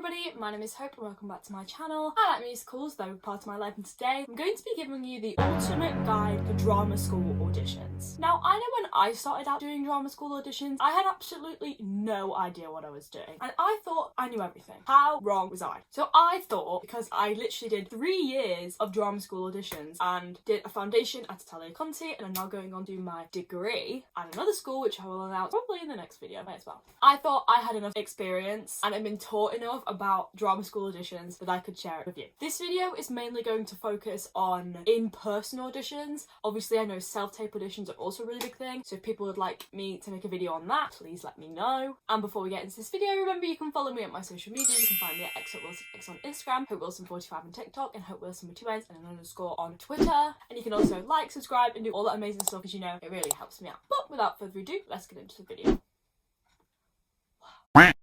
everybody, my name is Hope and welcome back to my channel. I like musicals, though part of my life, and today I'm going to be giving you the ultimate guide for drama school auditions. Now, I know when I started out doing drama school auditions, I had absolutely no idea what I was doing, and I thought I knew everything. How wrong was I? So I thought, because I literally did 3 years of drama school auditions and did a foundation at Italia Conti, and I'm now going on to do my degree at another school, which I will announce probably in the next video, might as well. I thought I had enough experience and I've been taught enough about drama school auditions that I could share it with you. This video is mainly going to focus on in-person auditions. Obviously, I know self-tape auditions are also a really big thing, so if people would like me to make a video on that, please let me know. And before we get into this video, remember you can follow me at my social media. You can find me at x on Instagram, HopeWilson45 on TikTok, and HopeWilson with 2 N's and an underscore on Twitter. And you can also like, subscribe, and do all that amazing stuff, because you know it really helps me out. But without further ado, let's get into the video.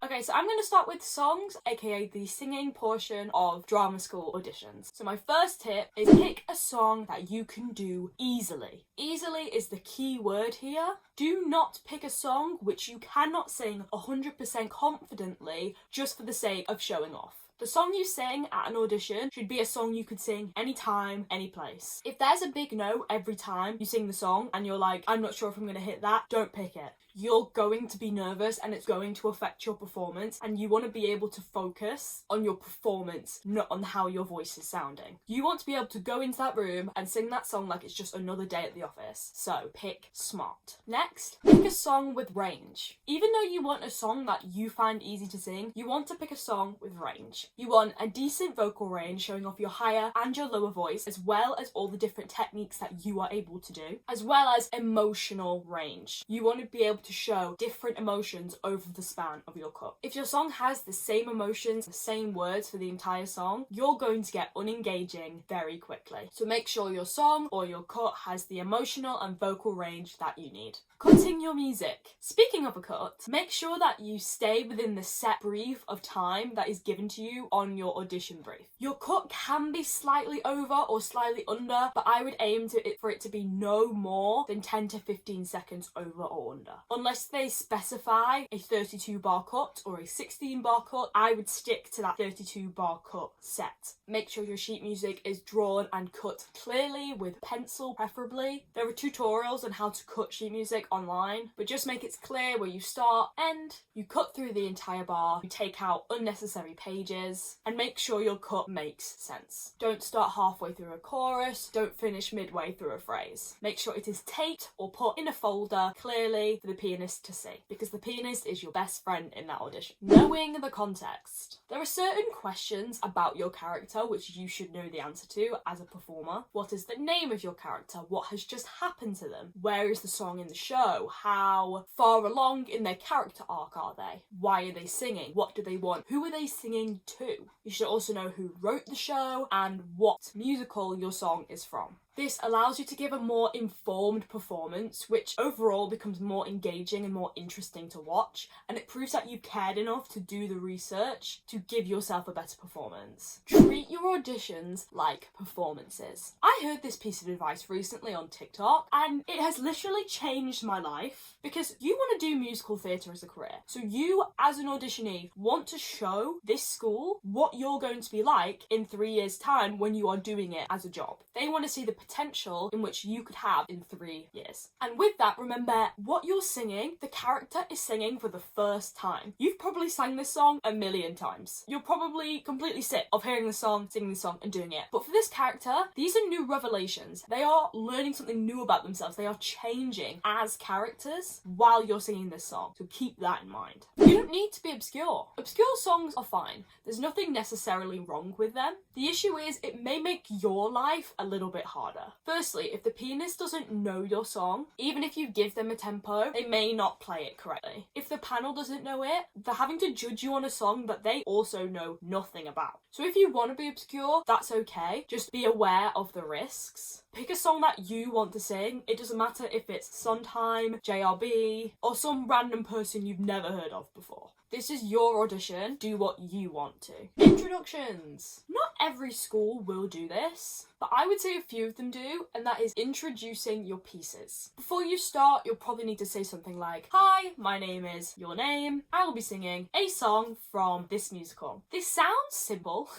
Okay, so I'm going to start with songs, aka the singing portion of drama school auditions. So my first tip is pick a song that you can do easily. Easily is the key word here. Do not pick a song which you cannot sing 100% confidently just for the sake of showing off. The song you sing at an audition should be a song you could sing anytime, any place. If there's a big no every time you sing the song and you're like, I'm not sure if I'm going to hit that, don't pick it. You're going to be nervous and it's going to affect your performance, and you want to be able to focus on your performance, not on how your voice is sounding. You want to be able to go into that room and sing that song like it's just another day at the office. So pick smart. Next, pick a song with range. Even though you want a song that you find easy to sing, you want to pick a song with range. You want a decent vocal range showing off your higher and your lower voice, as well as all the different techniques that you are able to do, as well as emotional range. You want to be able to show different emotions over the span of your cut. If your song has the same emotions, the same words for the entire song, you're going to get unengaging very quickly. So make sure your song or your cut has the emotional and vocal range that you need. Cutting your music. Speaking of a cut, make sure that you stay within the set brief of time that is given to you on your audition brief. Your cut can be slightly over or slightly under, but I would aim for it to be no more than 10 to 15 seconds over or under. Unless they specify a 32 bar cut or a 16 bar cut, I would stick to that 32 bar cut set. Make sure your sheet music is drawn and cut clearly with pencil preferably. There are tutorials on how to cut sheet music online, but just make it clear where you start, end, you cut through the entire bar, you take out unnecessary pages, and make sure your cut makes sense. Don't start halfway through a chorus, don't finish midway through a phrase. Make sure it is taped or put in a folder clearly for the pianist to see, because the pianist is your best friend in that audition. Knowing the context. There are certain questions about your character which you should know the answer to as a performer. What is the name of your character? What has just happened to them? Where is the song in the show? How far along in their character arc are they? Why are they singing? What do they want? Who are they singing to? You should also know who wrote the show and what musical your song is from. This allows you to give a more informed performance, which overall becomes more engaging and more interesting to watch, and it proves that you cared enough to do the research to give yourself a better performance. Treat your auditions like performances. I heard this piece of advice recently on TikTok, and it has literally changed my life, because you want to do musical theatre as a career. So you, as an auditionee, want to show this school what you're going to be like in 3 years' time when you are doing it as a job. They want to see the potential in which you could have in 3 years. And with that, remember what you're singing, the character is singing for the first time. You've probably sang this song a million times. You're probably completely sick of hearing the song, singing the song, and doing it. But for this character, these are new revelations. They are learning something new about themselves. They are changing as characters while you're singing this song. So keep that in mind. You don't need to be obscure. Obscure songs are fine. There's nothing necessarily wrong with them. The issue is it may make your life a little bit harder. Firstly, if the pianist doesn't know your song, even if you give them a tempo, they may not play it correctly. If the panel doesn't know it, they're having to judge you on a song that they also know nothing about. So if you want to be obscure, that's okay. Just be aware of the risks. Pick a song that you want to sing. It doesn't matter if it's Sondheim, JRB, or some random person you've never heard of before. This is your audition. Do what you want to. Introductions. Not every school will do this, but I would say a few of them do, and that is introducing your pieces. Before you start, you'll probably need to say something like, "Hi, my name is your name. I will be singing a song from this musical." This sounds simple,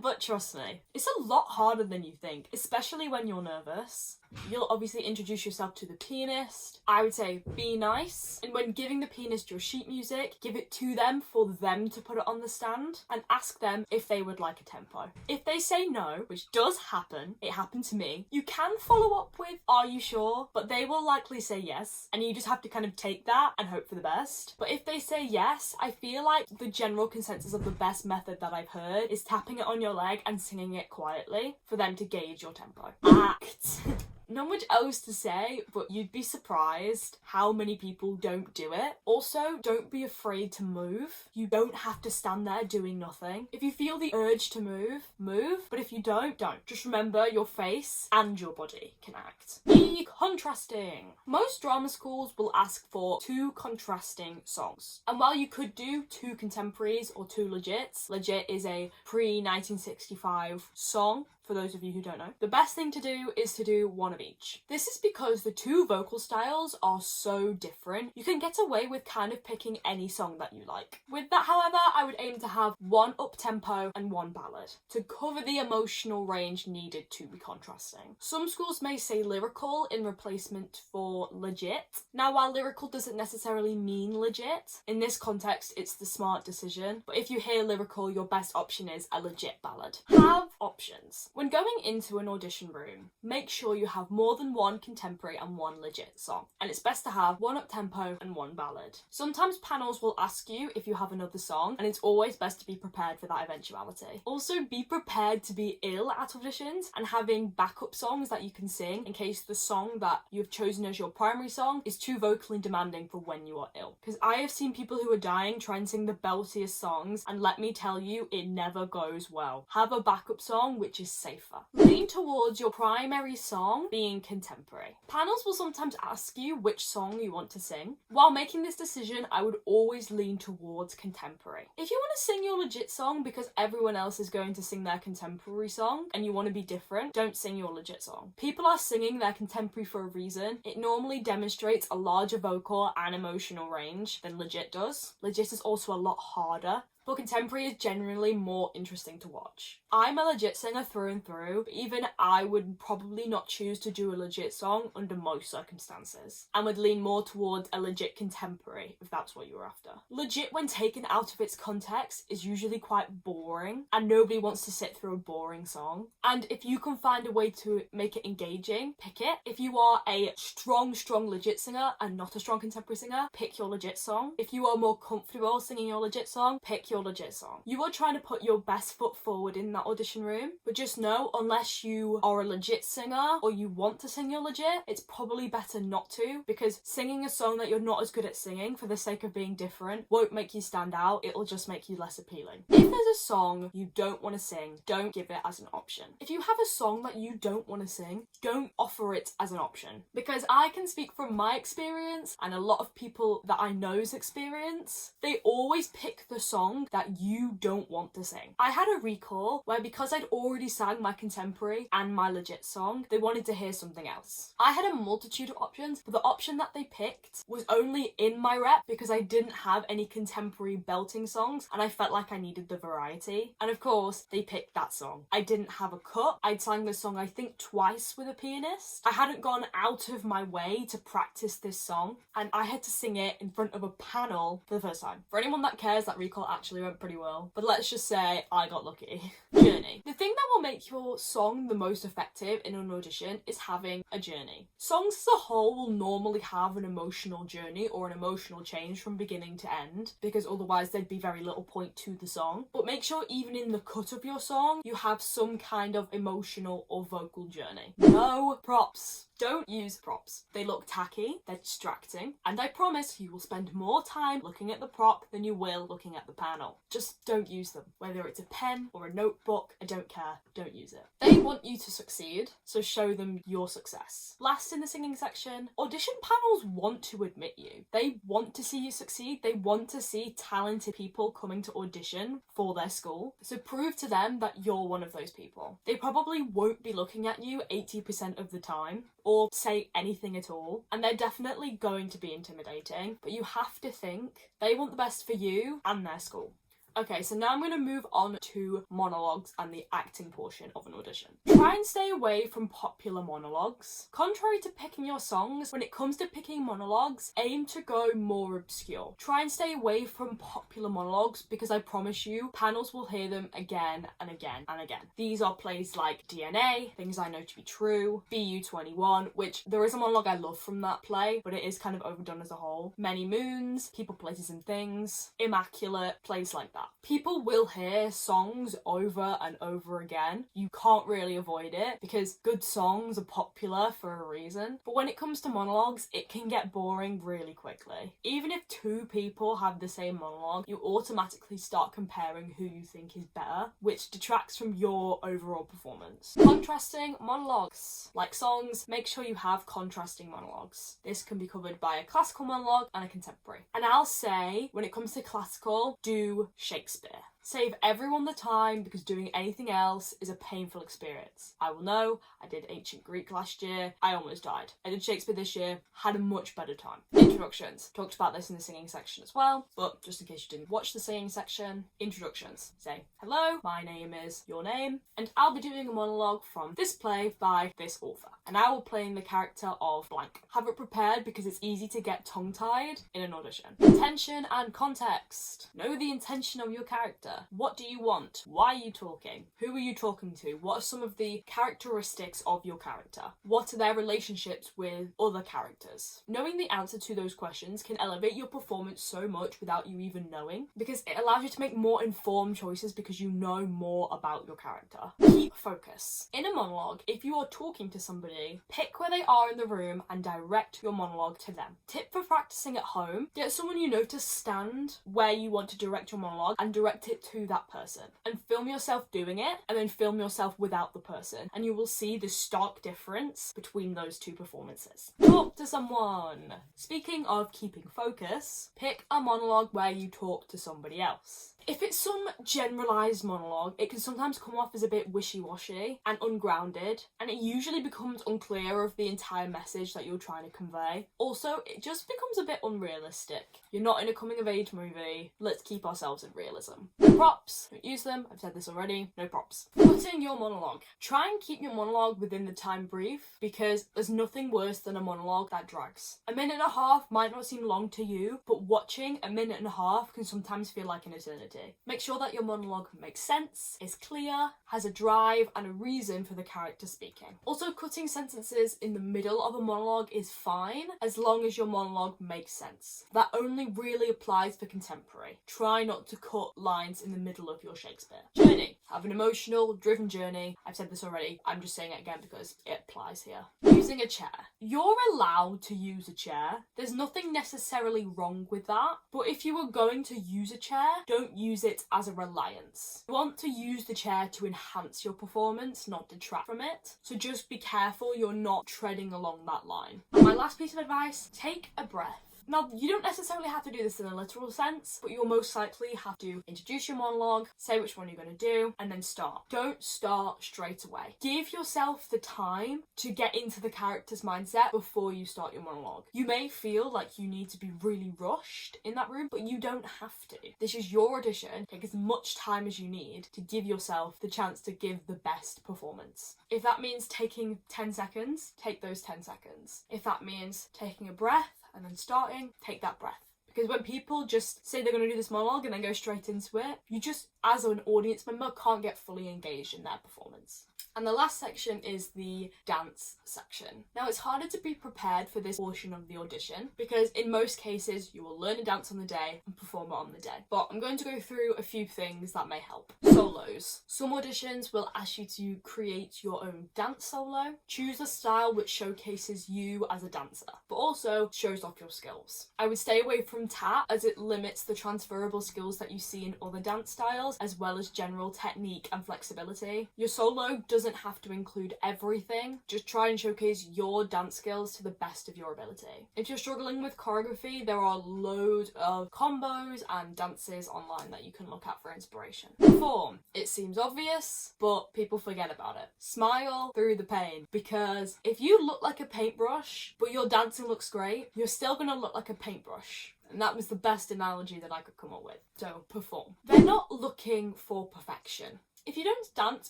but trust me, it's a lot harder than you think, especially when you're nervous. You'll obviously introduce yourself to the pianist. I would say be nice, and when giving the pianist your sheet music, give it to them for them to put it on the stand, and ask them if they would like a tempo. If they say no, which does happen, it happened to me, you can follow up with, "Are you sure?" But they will likely say yes, and you just have to kind of take that and hope for the best. But if they say yes, I feel like the general consensus of the best method that I've heard is tapping it on your leg and singing it quietly for them to gauge your tempo. Act. Not much else to say, but you'd be surprised how many people don't do it. Also, don't be afraid to move. You don't have to stand there doing nothing. If you feel the urge to move, move. But if you don't. Just remember your face and your body can act. Be contrasting. Most drama schools will ask for 2 contrasting songs. And while you could do 2 contemporaries or 2 legits, legit is a pre-1965 song, for those of you who don't know, the best thing to do is to do 1 of each. This is because the 2 vocal styles are so different. You can get away with kind of picking any song that you like. With that, however, I would aim to have 1 up-tempo and 1 ballad to cover the emotional range needed to be contrasting. Some schools may say lyrical in replacement for legit. Now, while lyrical doesn't necessarily mean legit, in this context, it's the smart decision. But if you hear lyrical, your best option is a legit ballad. Have options. When going into an audition room, make sure you have more than 1 contemporary and 1 legit song. And it's best to have 1 up-tempo and 1 ballad. Sometimes panels will ask you if you have another song, and it's always best to be prepared for that eventuality. Also, be prepared to be ill at auditions and having backup songs that you can sing in case the song that you've chosen as your primary song is too vocally demanding for when you are ill. Because I have seen people who are dying try and sing the beltiest songs, and let me tell you, it never goes well. Have a backup song which is safer. Lean towards your primary song being contemporary. Panels will sometimes ask you which song you want to sing. While making this decision, I would always lean towards contemporary. If you want to sing your legit song because everyone else is going to sing their contemporary song and you want to be different, don't sing your legit song. People are singing their contemporary for a reason. It normally demonstrates a larger vocal and emotional range than legit does. Legit is also a lot harder, but contemporary is generally more interesting to watch. I'm a legit singer through and through, but even I would probably not choose to do a legit song under most circumstances, and would lean more towards a legit contemporary if that's what you're after. Legit, when taken out of its context, is usually quite boring, and nobody wants to sit through a boring song. And if you can find a way to make it engaging, pick it. If you are a strong legit singer and not a strong contemporary singer, pick your legit song. If you are more comfortable singing your legit song, pick your legit song. You are trying to put your best foot forward in that audition room, but just know, unless you are a legit singer or you want to sing your legit, it's probably better not to, because singing a song that you're not as good at singing for the sake of being different won't make you stand out, it'll just make you less appealing. If there's a song you don't want to sing, don't give it as an option. If you have a song that you don't want to sing, don't offer it as an option, because I can speak from my experience and a lot of people that I know's experience, they always pick the song that you don't want to sing. I had a recall where, because I'd already sang my contemporary and my legit song, they wanted to hear something else. I had a multitude of options, but the option that they picked was only in my rep because I didn't have any contemporary belting songs and I felt like I needed the variety. And of course, they picked that song. I didn't have a cut. I'd sang this song I think twice with a pianist. I hadn't gone out of my way to practice this song, and I had to sing it in front of a panel for the first time. For anyone that cares, that recall actually went pretty well, but let's just say I got lucky. Journey. The thing that will make your song the most effective in an audition is having a journey. Songs as a whole will normally have an emotional journey or an emotional change from beginning to end, because otherwise there'd be very little point to the song. But make sure even in the cut of your song, you have some kind of emotional or vocal journey. No props. Don't use props. They look tacky, they're distracting, and I promise you will spend more time looking at the prop than you will looking at the panel. journal. Just don't use them. Whether it's a pen or a notebook, I don't care. Don't use it. They want you to succeed, so show them your success. Last in the singing section, audition panels want to admit you. They want to see you succeed. They want to see talented people coming to audition for their school. So prove to them that you're one of those people. They probably won't be looking at you 80% of the time or say anything at all, and they're definitely going to be intimidating, but you have to think they want the best for you and their school. Okay, so now I'm going to move on to monologues and the acting portion of an audition. Try and stay away from popular monologues. Contrary to picking your songs, when it comes to picking monologues, aim to go more obscure. Try and stay away from popular monologues because I promise you, panels will hear them again and again and again. These are plays like DNA, Things I Know to Be True, BU21, which there is a monologue I love from that play, but it is kind of overdone as a whole. Many Moons, People, Places and Things, Immaculate, plays like that. People will hear songs over and over again. You can't really avoid it because good songs are popular for a reason. But when it comes to monologues, it can get boring really quickly. Even if two people have the same monologue, you automatically start comparing who you think is better, which detracts from your overall performance. Contrasting monologues. Like songs, make sure you have contrasting monologues. This can be covered by a classical monologue and a contemporary. And I'll say, when it comes to classical, do Shakespeare. Save everyone the time because doing anything else is a painful experience. I will know, I did ancient Greek last year, I almost died. I did Shakespeare this year, had a much better time. Introductions. Talked about this in the singing section as well, but just in case you didn't watch the singing section, introductions. Say, hello, my name is your name, and I'll be doing a monologue from this play by this author. And I will play in the character of blank. Have it prepared because it's easy to get tongue-tied in an audition. Intention and context. Know the intention of your character. What do you want? Why are you talking? Who are you talking to? What are some of the characteristics of your character? What are their relationships with other characters? Knowing the answer to those questions can elevate your performance so much without you even knowing, because it allows you to make more informed choices because you know more about your character. Keep focus. In a monologue, if you are talking to somebody, pick where they are in the room and direct your monologue to them. Tip for practicing at home, get someone you know to stand where you want to direct your monologue and direct it to that person. And film yourself doing it, and then film yourself without the person. And you will see the stark difference between those two performances. Talk to someone. Speaking of keeping focus, pick a monologue where you talk to somebody else. If it's some generalised monologue, it can sometimes come off as a bit wishy-washy and ungrounded, and it usually becomes unclear of the entire message that you're trying to convey. Also, it just becomes a bit unrealistic. You're not in a coming-of-age movie. Let's keep ourselves in realism. No props. Don't use them. I've said this already. No props. Put in your monologue. Try and keep your monologue within the time brief because there's nothing worse than a monologue that drags. A minute and a half might not seem long to you, but watching a minute and a half can sometimes feel like an eternity. Make sure that your monologue makes sense, is clear, has a drive and a reason for the character speaking. Also, cutting sentences in the middle of a monologue is fine as long as your monologue makes sense. That only really applies for contemporary. Try not to cut lines in the middle of your Shakespeare. Journey. Have an emotional, driven journey. I've said this already. I'm just saying it again because it applies here. Using a chair. You're allowed to use a chair. There's nothing necessarily wrong with that. But if you are going to use a chair, don't use it as a reliance. You want to use the chair to enhance your performance, not detract from it. So just be careful you're not treading along that line. And my last piece of advice, take a breath. Now, you don't necessarily have to do this in a literal sense, but you'll most likely have to introduce your monologue, say which one you're going to do, and then start. Don't start straight away. Give yourself the time to get into the character's mindset before you start your monologue. You may feel like you need to be really rushed in that room, but you don't have to. This is your audition. Take as much time as you need to give yourself the chance to give the best performance. If that means taking 10 seconds, take those 10 seconds. If that means taking a breath, and then starting, take that breath. Because when people just say they're going to do this monologue and then go straight into it, you just, as an audience member, can't get fully engaged in their performance. And the last section is the dance section. Now it's harder to be prepared for this portion of the audition because in most cases you will learn a dance on the day and perform it on the day. But I'm going to go through a few things that may help. Solos. Some auditions will ask you to create your own dance solo. Choose a style which showcases you as a dancer, but also shows off your skills. I would stay away from tap as it limits the transferable skills that you see in other dance styles, as well as general technique and flexibility. Your solo doesn't have to include everything. Just try and showcase your dance skills to the best of your ability. If you're struggling with choreography, there are loads of combos and dances online that you can look at for inspiration. Perform. It seems obvious, but people forget about it. Smile through the pain, because if you look like a paintbrush, but your dancing looks great, you're still gonna look like a paintbrush. And that was the best analogy that I could come up with. So, perform. They're not looking for perfection. If you don't dance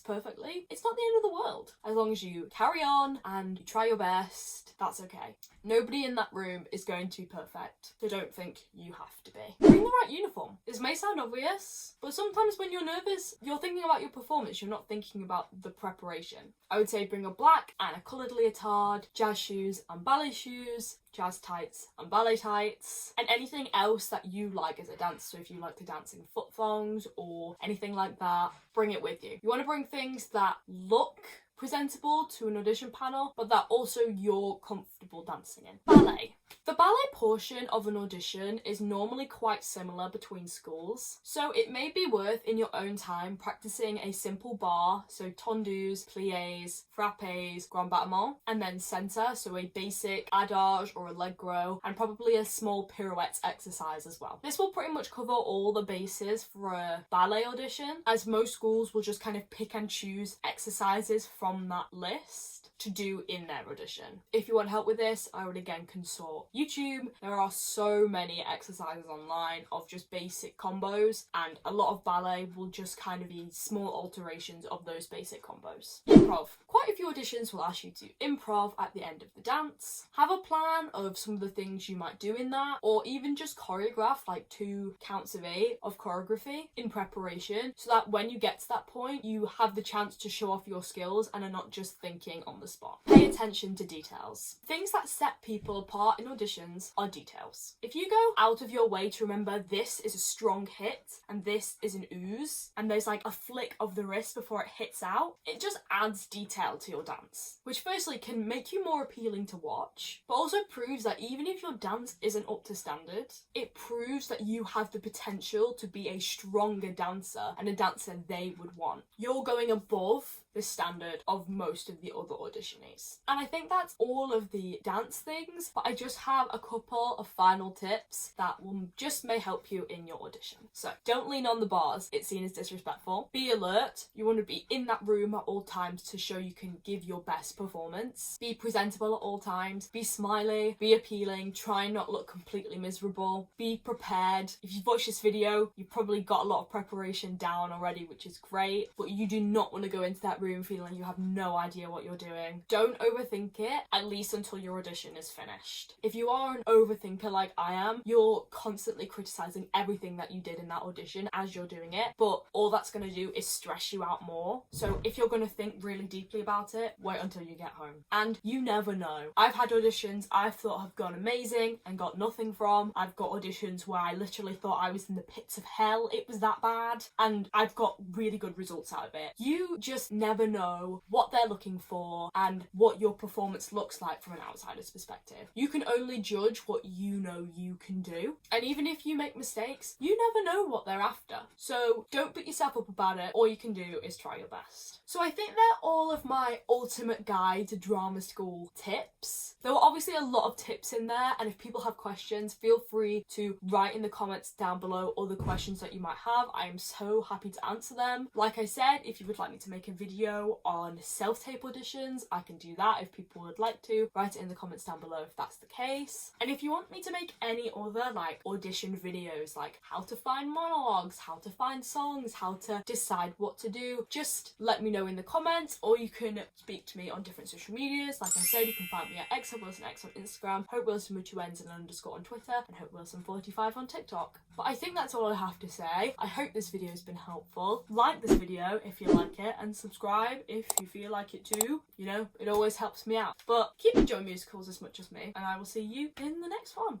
perfectly, it's not the end of the world. As long as you carry on and you try your best, that's okay. Nobody in that room is going to be perfect, so don't think you have to be. Bring the right uniform. This may sound obvious, but sometimes when you're nervous, you're thinking about your performance, you're not thinking about the preparation. I would say bring a black and a coloured leotard, jazz shoes and ballet shoes, jazz tights and ballet tights, and anything else that you like as a dancer. So if you like to dance in foot thongs or anything like that, bring it with you. You want to bring things that look presentable to an audition panel, but that also you're comfortable dancing in. Ballet. The ballet portion of an audition is normally quite similar between schools, so it may be worth in your own time practicing a simple bar, so tendus, pliés, frappés, grand battement, and then centre, so a basic adage or allegro, and probably a small pirouette exercise as well. This will pretty much cover all the bases for a ballet audition, as most schools will just kind of pick and choose exercises from that list to do in their audition. If you want help with this, I would again consult YouTube. There are so many exercises online of just basic combos, and a lot of ballet will just kind of be small alterations of those basic combos. Improv. Quite a few auditions will ask you to improv at the end of the dance. Have a plan of some of the things you might do in that, or even just choreograph like 2 counts of 8 of choreography in preparation, so that when you get to that point, you have the chance to show off your skills and are not just thinking on the spot. Pay attention to details. Things that set people apart in auditions are details. If you go out of your way to remember this is a strong hit and this is an ooze, and there's like a flick of the wrist before it hits out, it just adds detail to your dance, which firstly can make you more appealing to watch, but also proves that even if your dance isn't up to standard, it proves that you have the potential to be a stronger dancer and a dancer they would want. You're going above the standard of most of the other auditionees. And I think that's all of the dance things, but I just have a couple of final tips that will just may help you in your audition. So don't lean on the bars, it's seen as disrespectful. Be alert, you want to be in that room at all times to show you can give your best performance. Be presentable at all times, be smiley, be appealing, try and not look completely miserable, be prepared. If you've watched this video, you've probably got a lot of preparation down already, which is great, but you do not want to go into that room feeling like you have no idea what you're doing. Don't overthink it, at least until your audition is finished. If you are an overthinker like I am, you're constantly criticizing everything that you did in that audition as you're doing it, but all that's going to do is stress you out more. So if you're going to think really deeply about it, wait until you get home. And you never know. I've had auditions I thought have gone amazing and got nothing from. I've got auditions where I literally thought I was in the pits of hell, it was that bad, and I've got really good results out of it. You just never know what they're looking for and what your performance looks like from an outsider's perspective. You can only judge what you know you can do, and even if you make mistakes, you never know what they're after. So don't beat yourself up about it. All you can do is try your best. So I think they're all of my ultimate guide to drama school tips. There were obviously a lot of tips in there, and if people have questions, feel free to write in the comments down below other questions that you might have. I am so happy to answer them. Like I said, if you would like me to make a video on self-tape auditions, I can do that if people would like to. Write it in the comments down below if that's the case. And if you want me to make any other like audition videos, like how to find monologues, how to find songs, how to decide what to do, just let me know in the comments, or you can speak to me on different social medias. Like I said, you can find me at XWilsonX on Instagram, HopeWilson with 2 N's and _ on Twitter, and HopeWilson45 on TikTok. But I think that's all I have to say. I hope this video has been helpful. Like this video if you like it, and subscribe subscribe if you feel like it too. You know, it always helps me out. But keep enjoying musicals as much as me, and I will see you in the next one.